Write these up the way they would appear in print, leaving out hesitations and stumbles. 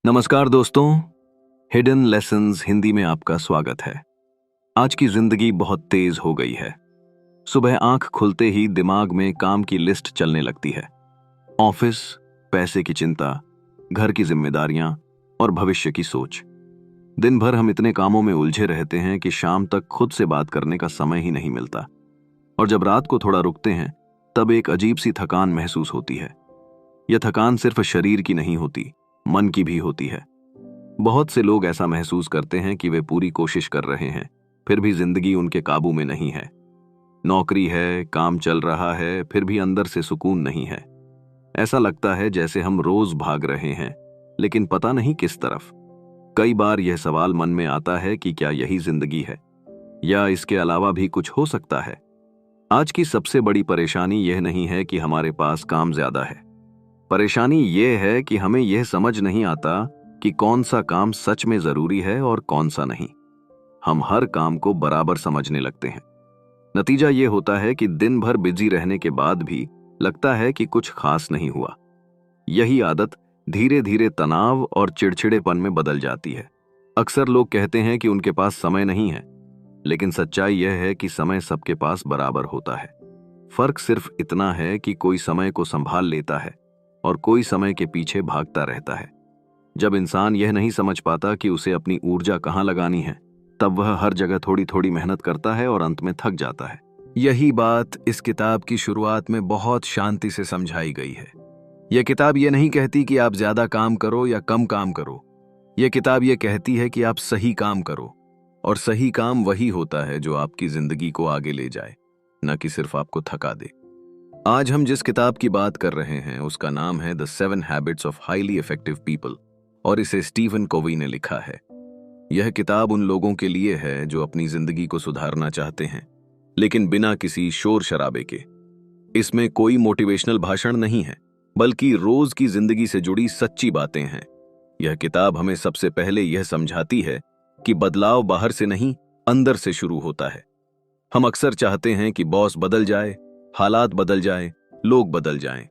नमस्कार दोस्तों, hidden lessons Hindi में आपका स्वागत है। आज की जिंदगी बहुत तेज हो गई है। सुबह आंख खुलते ही दिमाग में काम की लिस्ट चलने लगती है। ऑफिस, पैसे की चिंता, घर की जिम्मेदारियां और भविष्य की सोच। दिन भर हम इतने कामों में उलझे रहते हैं कि शाम तक खुद से बात करने का समय ही नहीं मिलता। और जब रात को थोड़ा रुकते हैं तब एक अजीब सी थकान महसूस होती है। यह थकान सिर्फ शरीर की नहीं होती, मन की भी होती है। बहुत से लोग ऐसा महसूस करते हैं कि वे पूरी कोशिश कर रहे हैं, फिर भी जिंदगी उनके काबू में नहीं है। नौकरी है, काम चल रहा है, फिर भी अंदर से सुकून नहीं है। ऐसा लगता है जैसे हम रोज भाग रहे हैं, लेकिन पता नहीं किस तरफ। कई बार यह सवाल मन में आता है कि क्या यही जिंदगी है या इसके अलावा भी कुछ हो सकता है। आज की सबसे बड़ी परेशानी यह नहीं है कि हमारे पास काम ज्यादा है। परेशानी यह है कि हमें यह समझ नहीं आता कि कौन सा काम सच में जरूरी है और कौन सा नहीं। हम हर काम को बराबर समझने लगते हैं। नतीजा यह होता है कि दिन भर बिजी रहने के बाद भी लगता है कि कुछ खास नहीं हुआ। यही आदत धीरे धीरे तनाव और चिड़चिड़ेपन में बदल जाती है। अक्सर लोग कहते हैं कि उनके पास समय नहीं है, लेकिन सच्चाई यह है कि समय सबके पास बराबर होता है। फर्क सिर्फ इतना है कि कोई समय को संभाल लेता है और कोई समय के पीछे भागता रहता है। जब इंसान यह नहीं समझ पाता कि उसे अपनी ऊर्जा कहाँ लगानी है, तब वह हर जगह थोड़ी थोड़ी मेहनत करता है और अंत में थक जाता है। यही बात इस किताब की शुरुआत में बहुत शांति से समझाई गई है। यह किताब यह नहीं कहती कि आप ज्यादा काम करो या कम काम करो। यह किताब यह कहती है कि आप सही काम करो, और सही काम वही होता है जो आपकी जिंदगी को आगे ले जाए, न कि सिर्फ आपको थका दे। आज हम जिस किताब की बात कर रहे हैं उसका नाम है the 7 habits of highly effective people, और इसे स्टीफन कोवी ने लिखा है। यह किताब उन लोगों के लिए है जो अपनी जिंदगी को सुधारना चाहते हैं, लेकिन बिना किसी शोर शराबे के। इसमें कोई मोटिवेशनल भाषण नहीं है, बल्कि रोज की जिंदगी से जुड़ी सच्ची बातें हैं। यह किताब हमें सबसे पहले यह समझाती है कि बदलाव बाहर से नहीं, अंदर से शुरू होता है। हम अक्सर चाहते हैं कि बॉस बदल जाए, हालात बदल जाएं, लोग बदल जाएं,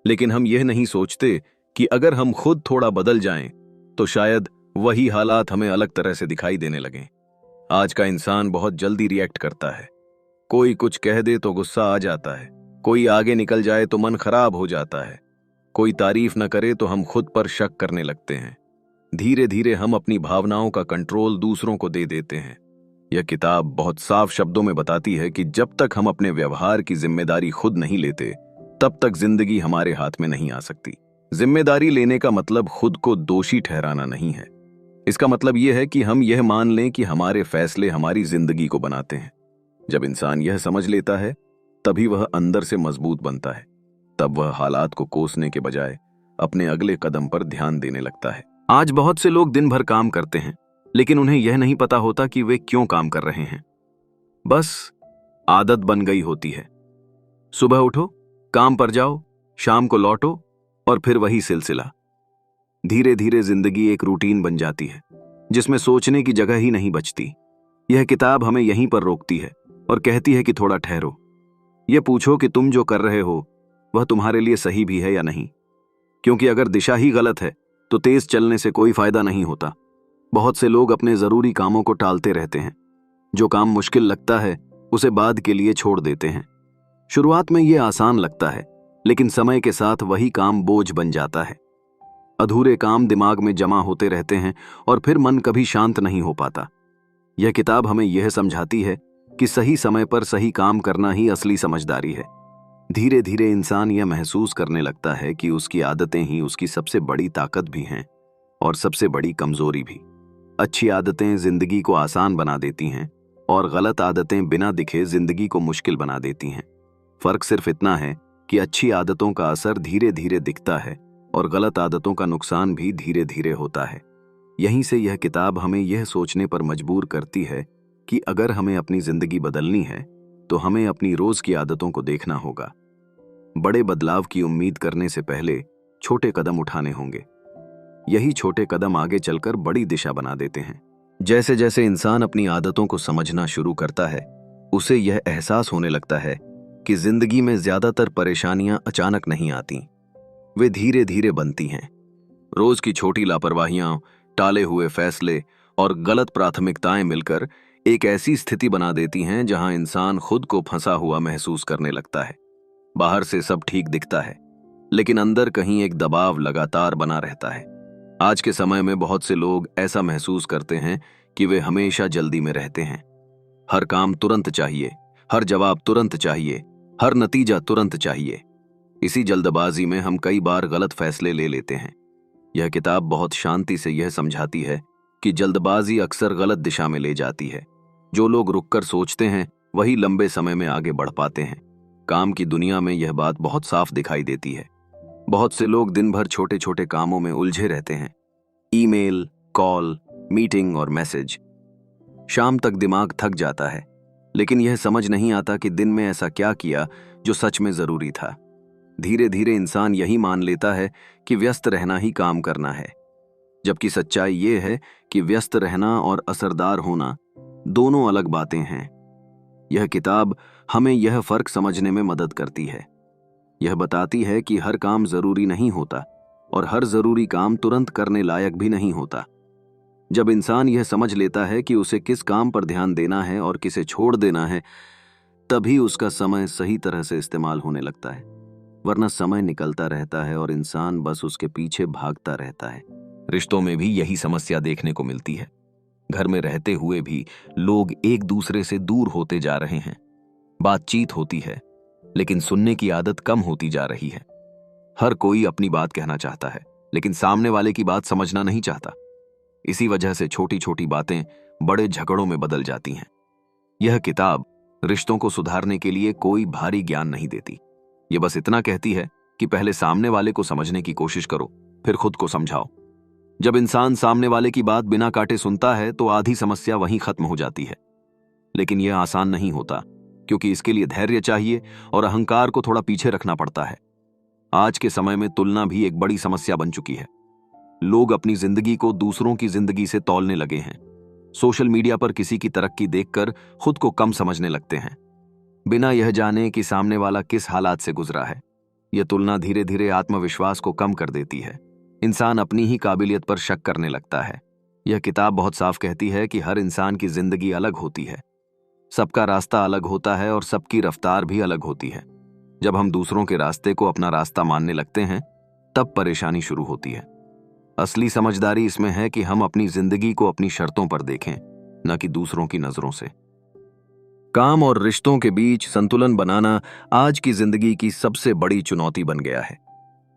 लेकिन हम यह नहीं सोचते कि अगर हम खुद थोड़ा बदल जाएं, तो शायद वही हालात हमें अलग तरह से दिखाई देने लगें। आज का इंसान बहुत जल्दी रिएक्ट करता है। कोई कुछ कह दे तो गुस्सा आ जाता है, कोई आगे निकल जाए तो मन खराब हो जाता है, कोई तारीफ न करे तो हम खुद पर शक करने लगते हैं। धीरे धीरे हम अपनी भावनाओं का कंट्रोल दूसरों को दे देते हैं। यह किताब बहुत साफ शब्दों में बताती है कि जब तक हम अपने व्यवहार की जिम्मेदारी खुद नहीं लेते, तब तक जिंदगी हमारे हाथ में नहीं आ सकती। जिम्मेदारी लेने का मतलब खुद को दोषी ठहराना नहीं है। इसका मतलब यह है कि हम यह मान लें कि हमारे फैसले हमारी जिंदगी को बनाते हैं। जब इंसान यह समझ लेता है, तभी वह अंदर से मजबूत बनता है। तब वह हालात को कोसने के बजाय अपने अगले कदम पर ध्यान देने लगता है। आज बहुत से लोग दिन भर काम करते हैं, लेकिन उन्हें यह नहीं पता होता कि वे क्यों काम कर रहे हैं। बस आदत बन गई होती है। सुबह उठो, काम पर जाओ, शाम को लौटो, और फिर वही सिलसिला। धीरे धीरे जिंदगी एक रूटीन बन जाती है, जिसमें सोचने की जगह ही नहीं बचती। यह किताब हमें यहीं पर रोकती है और कहती है कि थोड़ा ठहरो। यह पूछो कि तुम जो कर रहे हो वह तुम्हारे लिए सही भी है या नहीं, क्योंकि अगर दिशा ही गलत है तो तेज चलने से कोई फायदा नहीं होता। बहुत से लोग अपने जरूरी कामों को टालते रहते हैं। जो काम मुश्किल लगता है उसे बाद के लिए छोड़ देते हैं। शुरुआत में यह आसान लगता है, लेकिन समय के साथ वही काम बोझ बन जाता है। अधूरे काम दिमाग में जमा होते रहते हैं और फिर मन कभी शांत नहीं हो पाता। यह किताब हमें यह समझाती है कि सही समय पर सही काम करना ही असली समझदारी है। धीरे धीरे इंसान यह महसूस करने लगता है कि उसकी आदतें ही उसकी सबसे बड़ी ताकत भी हैं और सबसे बड़ी कमजोरी भी। अच्छी आदतें जिंदगी को आसान बना देती हैं और गलत आदतें बिना दिखे जिंदगी को मुश्किल बना देती हैं। फर्क सिर्फ इतना है कि अच्छी आदतों का असर धीरे धीरे दिखता है और गलत आदतों का नुकसान भी धीरे धीरे होता है। यहीं से यह किताब हमें यह सोचने पर मजबूर करती है कि अगर हमें अपनी जिंदगी बदलनी है तो हमें अपनी रोज की आदतों को देखना होगा। बड़े बदलाव की उम्मीद करने से पहले छोटे कदम उठाने होंगे। यही छोटे कदम आगे चलकर बड़ी दिशा बना देते हैं। जैसे जैसे इंसान अपनी आदतों को समझना शुरू करता है, उसे यह एहसास होने लगता है कि जिंदगी में ज्यादातर परेशानियां अचानक नहीं आती, वे धीरे धीरे बनती हैं। रोज की छोटी लापरवाहियां, टाले हुए फैसले और गलत प्राथमिकताएं मिलकर एक ऐसी स्थिति बना देती हैं जहां इंसान खुद को फंसा हुआ महसूस करने लगता है। बाहर से सब ठीक दिखता है, लेकिन अंदर कहीं एक दबाव लगातार बना रहता है। आज के समय में बहुत से लोग ऐसा महसूस करते हैं कि वे हमेशा जल्दी में रहते हैं। हर काम तुरंत चाहिए, हर जवाब तुरंत चाहिए, हर नतीजा तुरंत चाहिए। इसी जल्दबाजी में हम कई बार गलत फैसले ले लेते हैं। यह किताब बहुत शांति से यह समझाती है कि जल्दबाजी अक्सर गलत दिशा में ले जाती है। जो लोग रुककर सोचते हैं वही लंबे समय में आगे बढ़ पाते हैं। काम की दुनिया में यह बात बहुत साफ दिखाई देती है। बहुत से लोग दिन भर छोटे छोटे कामों में उलझे रहते हैं। ईमेल, कॉल, मीटिंग और मैसेज। शाम तक दिमाग थक जाता है, लेकिन यह समझ नहीं आता कि दिन में ऐसा क्या किया जो सच में जरूरी था। धीरे धीरे इंसान यही मान लेता है कि व्यस्त रहना ही काम करना है, जबकि सच्चाई ये है कि व्यस्त रहना और असरदार होना दोनों अलग बातें हैं। यह किताब हमें यह फर्क समझने में मदद करती है। यह बताती है कि हर काम जरूरी नहीं होता और हर जरूरी काम तुरंत करने लायक भी नहीं होता। जब इंसान यह समझ लेता है कि उसे किस काम पर ध्यान देना है और किसे छोड़ देना है, तभी उसका समय सही तरह से इस्तेमाल होने लगता है। वरना समय निकलता रहता है और इंसान बस उसके पीछे भागता रहता है। रिश्तों में भी यही समस्या देखने को मिलती है। घर में रहते हुए भी लोग एक दूसरे से दूर होते जा रहे हैं। बातचीत होती है, लेकिन सुनने की आदत कम होती जा रही है। हर कोई अपनी बात कहना चाहता है, लेकिन सामने वाले की बात समझना नहीं चाहता। इसी वजह से छोटी छोटी बातें बड़े झगड़ों में बदल जाती हैं। यह किताब रिश्तों को सुधारने के लिए कोई भारी ज्ञान नहीं देती। ये बस इतना कहती है कि पहले सामने वाले को समझने की कोशिश करो, फिर खुद को समझाओ। जब इंसान सामने वाले की बात बिना काटे सुनता है तो आधी समस्या वहीं खत्म हो जाती है। लेकिन यह आसान नहीं होता, क्योंकि इसके लिए धैर्य चाहिए और अहंकार को थोड़ा पीछे रखना पड़ता है। आज के समय में तुलना भी एक बड़ी समस्या बन चुकी है। लोग अपनी जिंदगी को दूसरों की जिंदगी से तौलने लगे हैं। सोशल मीडिया पर किसी की तरक्की देखकर खुद को कम समझने लगते हैं, बिना यह जाने कि सामने वाला किस हालात से गुजरा है। यह तुलना धीरे धीरे आत्मविश्वास को कम कर देती है। इंसान अपनी ही काबिलियत पर शक करने लगता है। यह किताब बहुत साफ कहती है कि हर इंसान की जिंदगी अलग होती है, सबका रास्ता अलग होता है और सबकी रफ्तार भी अलग होती है। जब हम दूसरों के रास्ते को अपना रास्ता मानने लगते हैं, तब परेशानी शुरू होती है। असली समझदारी इसमें है कि हम अपनी जिंदगी को अपनी शर्तों पर देखें, न कि दूसरों की नजरों से। काम और रिश्तों के बीच संतुलन बनाना आज की जिंदगी की सबसे बड़ी चुनौती बन गया है।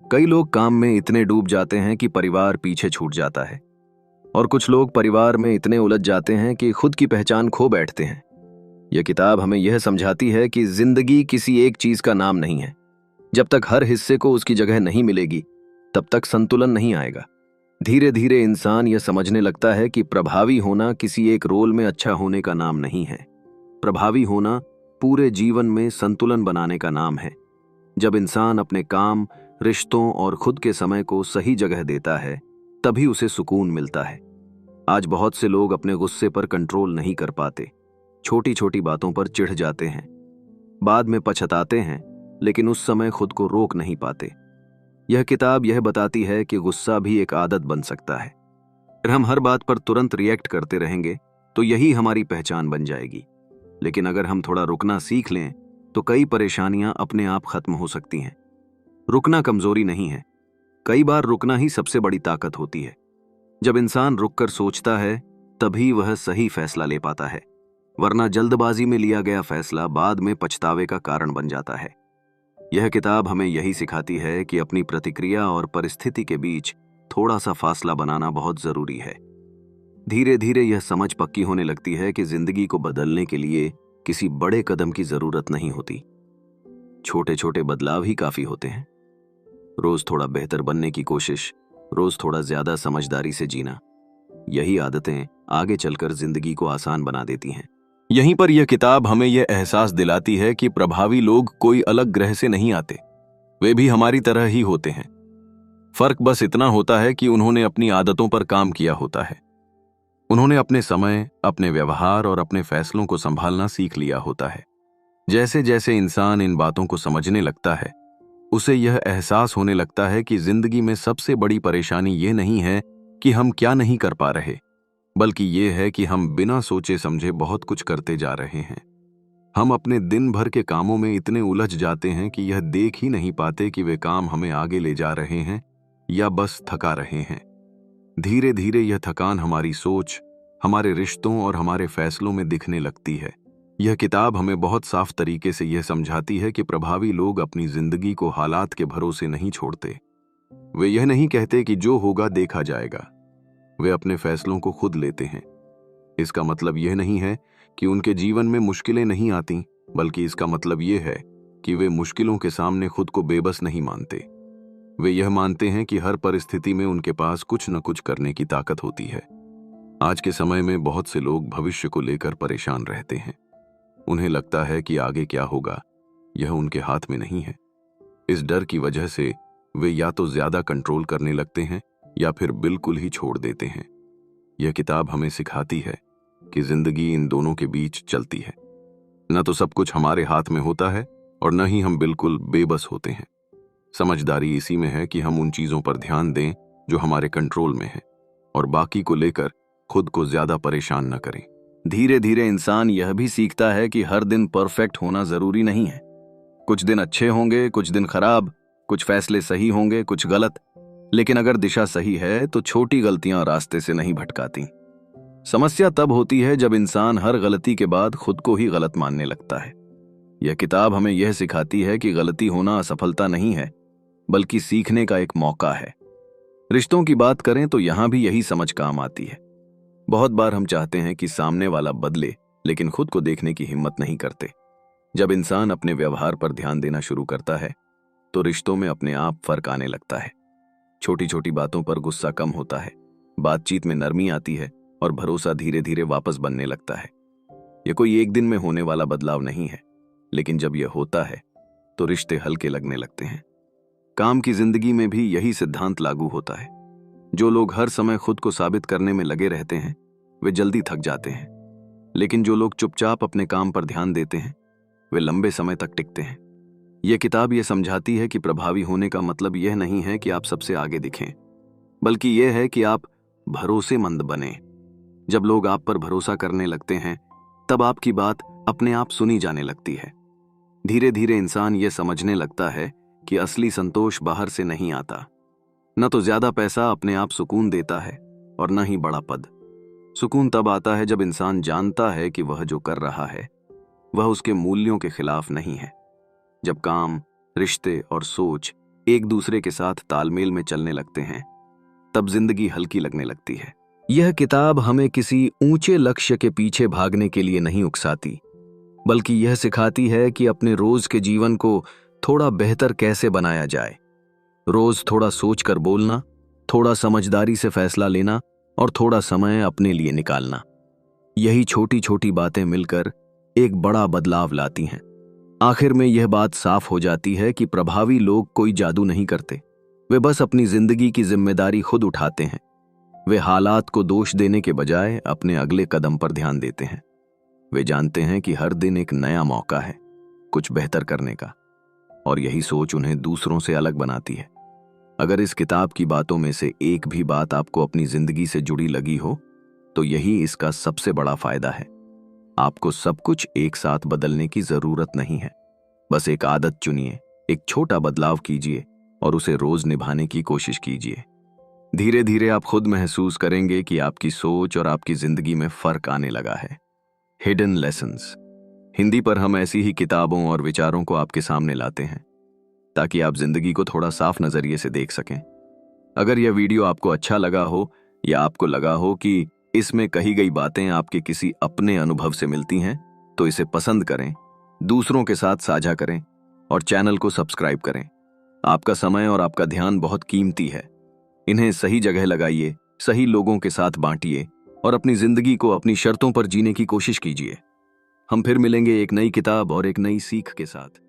कई लोग काम में इतने डूब जाते हैं कि परिवार पीछे छूट जाता है, और कुछ लोग परिवार में इतने उलझ जाते हैं कि खुद की पहचान खो बैठते हैं। यह किताब हमें यह समझाती है कि जिंदगी किसी एक चीज का नाम नहीं है। जब तक हर हिस्से को उसकी जगह नहीं मिलेगी, तब तक संतुलन नहीं आएगा। धीरे धीरे इंसान यह समझने लगता है कि प्रभावी होना किसी एक रोल में अच्छा होने का नाम नहीं है। प्रभावी होना पूरे जीवन में संतुलन बनाने का नाम है। जब इंसान अपने काम, रिश्तों और खुद के समय को सही जगह देता है, तभी उसे सुकून मिलता है। आज बहुत से लोग अपने गुस्से पर कंट्रोल नहीं कर पाते, छोटी छोटी बातों पर चिढ़ जाते हैं, बाद में पछताते हैं, लेकिन उस समय खुद को रोक नहीं पाते। यह किताब यह बताती है कि गुस्सा भी एक आदत बन सकता है। अगर हम हर बात पर तुरंत रिएक्ट करते रहेंगे तो यही हमारी पहचान बन जाएगी। लेकिन अगर हम थोड़ा रुकना सीख लें तो कई परेशानियां अपने आप खत्म हो सकती हैं। रुकना कमजोरी नहीं है, कई बार रुकना ही सबसे बड़ी ताकत होती है। जब इंसान रुककर सोचता है, तभी वह सही फैसला ले पाता है, वरना जल्दबाजी में लिया गया फैसला बाद में पछतावे का कारण बन जाता है। यह किताब हमें यही सिखाती है कि अपनी प्रतिक्रिया और परिस्थिति के बीच थोड़ा सा फासला बनाना बहुत जरूरी है। धीरे धीरे यह समझ पक्की होने लगती है कि जिंदगी को बदलने के लिए किसी बड़े कदम की जरूरत नहीं होती, छोटे छोटे बदलाव ही काफी होते हैं। रोज थोड़ा बेहतर बनने की कोशिश, रोज थोड़ा ज्यादा समझदारी से जीना, यही आदतें आगे चलकर जिंदगी को आसान बना देती हैं। यहीं पर यह किताब हमें यह एहसास दिलाती है कि प्रभावी लोग कोई अलग ग्रह से नहीं आते, वे भी हमारी तरह ही होते हैं। फर्क बस इतना होता है कि उन्होंने अपनी आदतों पर काम किया होता है। उन्होंने अपने समय, अपने व्यवहार और अपने फैसलों को संभालना सीख लिया होता है। जैसे जैसे इंसान इन बातों को समझने लगता है, उसे यह एहसास होने लगता है कि जिंदगी में सबसे बड़ी परेशानी ये नहीं है कि हम क्या नहीं कर पा रहे, बल्कि ये है कि हम बिना सोचे समझे बहुत कुछ करते जा रहे हैं। हम अपने दिन भर के कामों में इतने उलझ जाते हैं कि यह देख ही नहीं पाते कि वे काम हमें आगे ले जा रहे हैं या बस थका रहे हैं। धीरे धीरे यह थकान हमारी सोच, हमारे रिश्तों और हमारे फैसलों में दिखने लगती है। यह किताब हमें बहुत साफ तरीके से यह समझाती है कि प्रभावी लोग अपनी जिंदगी को हालात के भरोसे नहीं छोड़ते। वे यह नहीं कहते कि जो होगा देखा जाएगा। वे अपने फैसलों को खुद लेते हैं। इसका मतलब यह नहीं है कि उनके जीवन में मुश्किलें नहीं आती, बल्कि इसका मतलब यह है कि वे मुश्किलों के सामने खुद को बेबस नहीं मानते। वे यह मानते हैं कि हर परिस्थिति में उनके पास कुछ न कुछ करने की ताकत होती है। आज के समय में बहुत से लोग भविष्य को लेकर परेशान रहते हैं। उन्हें लगता है कि आगे क्या होगा यह उनके हाथ में नहीं है। इस डर की वजह से वे या तो ज्यादा कंट्रोल करने लगते हैं या फिर बिल्कुल ही छोड़ देते हैं। यह किताब हमें सिखाती है कि जिंदगी इन दोनों के बीच चलती है। न तो सब कुछ हमारे हाथ में होता है और न ही हम बिल्कुल बेबस होते हैं। समझदारी इसी में है कि हम उन चीजों पर ध्यान दें जो हमारे कंट्रोल में है और बाकी को लेकर खुद को ज्यादा परेशान न करें। धीरे धीरे इंसान यह भी सीखता है कि हर दिन परफेक्ट होना जरूरी नहीं है। कुछ दिन अच्छे होंगे, कुछ दिन खराब, कुछ फैसले सही होंगे, कुछ गलत। लेकिन अगर दिशा सही है तो छोटी गलतियां रास्ते से नहीं भटकाती। समस्या तब होती है जब इंसान हर गलती के बाद खुद को ही गलत मानने लगता है। यह किताब हमें यह सिखाती है कि गलती होना असफलता नहीं है, बल्कि सीखने का एक मौका है। रिश्तों की बात करें तो यहां भी यही समझ काम आती है। बहुत बार हम चाहते हैं कि सामने वाला बदले, लेकिन खुद को देखने की हिम्मत नहीं करते। जब इंसान अपने व्यवहार पर ध्यान देना शुरू करता है तो रिश्तों में अपने आप फर्क आने लगता है। छोटी छोटी बातों पर गुस्सा कम होता है, बातचीत में नरमी आती है और भरोसा धीरे धीरे वापस बनने लगता है। यह कोई एक दिन में होने वाला बदलाव नहीं है, लेकिन जब यह होता है तो रिश्ते हल्के लगने लगते हैं। काम की जिंदगी में भी यही सिद्धांत लागू होता है। जो लोग हर समय खुद को साबित करने में लगे रहते हैं वे जल्दी थक जाते हैं, लेकिन जो लोग चुपचाप अपने काम पर ध्यान देते हैं वे लंबे समय तक टिकते हैं। यह किताब यह समझाती है कि प्रभावी होने का मतलब यह नहीं है कि आप सबसे आगे दिखें, बल्कि यह है कि आप भरोसेमंद बने। जब लोग आप पर भरोसा करने लगते हैं तब आपकी बात अपने आप सुनी जाने लगती है। धीरे धीरे इंसान यह समझने लगता है कि असली संतोष बाहर से नहीं आता। न तो ज्यादा पैसा अपने आप सुकून देता है और न ही बड़ा पद। सुकून तब आता है जब इंसान जानता है कि वह जो कर रहा है वह उसके मूल्यों के खिलाफ नहीं है। जब काम, रिश्ते और सोच एक दूसरे के साथ तालमेल में चलने लगते हैं तब जिंदगी हल्की लगने लगती है। यह किताब हमें किसी ऊंचे लक्ष्य के पीछे भागने के लिए नहीं उकसाती, बल्कि यह सिखाती है कि अपने रोज के जीवन को थोड़ा बेहतर कैसे बनाया जाए। रोज थोड़ा सोचकर बोलना, थोड़ा समझदारी से फैसला लेना और थोड़ा समय अपने लिए निकालना। यही छोटी छोटी बातें मिलकर एक बड़ा बदलाव लाती हैं। आखिर में यह बात साफ हो जाती है कि प्रभावी लोग कोई जादू नहीं करते। वे बस अपनी जिंदगी की जिम्मेदारी खुद उठाते हैं। वे हालात को दोष देने के बजाय अपने अगले कदम पर ध्यान देते हैं। वे जानते हैं कि हर दिन एक नया मौका है कुछ बेहतर करने का, और यही सोच उन्हें दूसरों से अलग बनाती है। अगर इस किताब की बातों में से एक भी बात आपको अपनी जिंदगी से जुड़ी लगी हो तो यही इसका सबसे बड़ा फायदा है। आपको सब कुछ एक साथ बदलने की जरूरत नहीं है। बस एक आदत चुनिए, एक छोटा बदलाव कीजिए और उसे रोज निभाने की कोशिश कीजिए। धीरे धीरे आप खुद महसूस करेंगे कि आपकी सोच और आपकी जिंदगी में फर्क आने लगा है। हिडन लेसन्स हिंदी पर हम ऐसी ही किताबों और विचारों को आपके सामने लाते हैं ताकि आप जिंदगी को थोड़ा साफ नजरिए से देख सकें। अगर यह वीडियो आपको अच्छा लगा हो या आपको लगा हो कि इसमें कही गई बातें आपके किसी अपने अनुभव से मिलती हैं तो इसे पसंद करें, दूसरों के साथ साझा करें और चैनल को सब्सक्राइब करें। आपका समय और आपका ध्यान बहुत कीमती है। इन्हें सही जगह लगाइए, सही लोगों के साथ बांटिए और अपनी जिंदगी को अपनी शर्तों पर जीने की कोशिश कीजिए। हम फिर मिलेंगे एक नई किताब और एक नई सीख के साथ।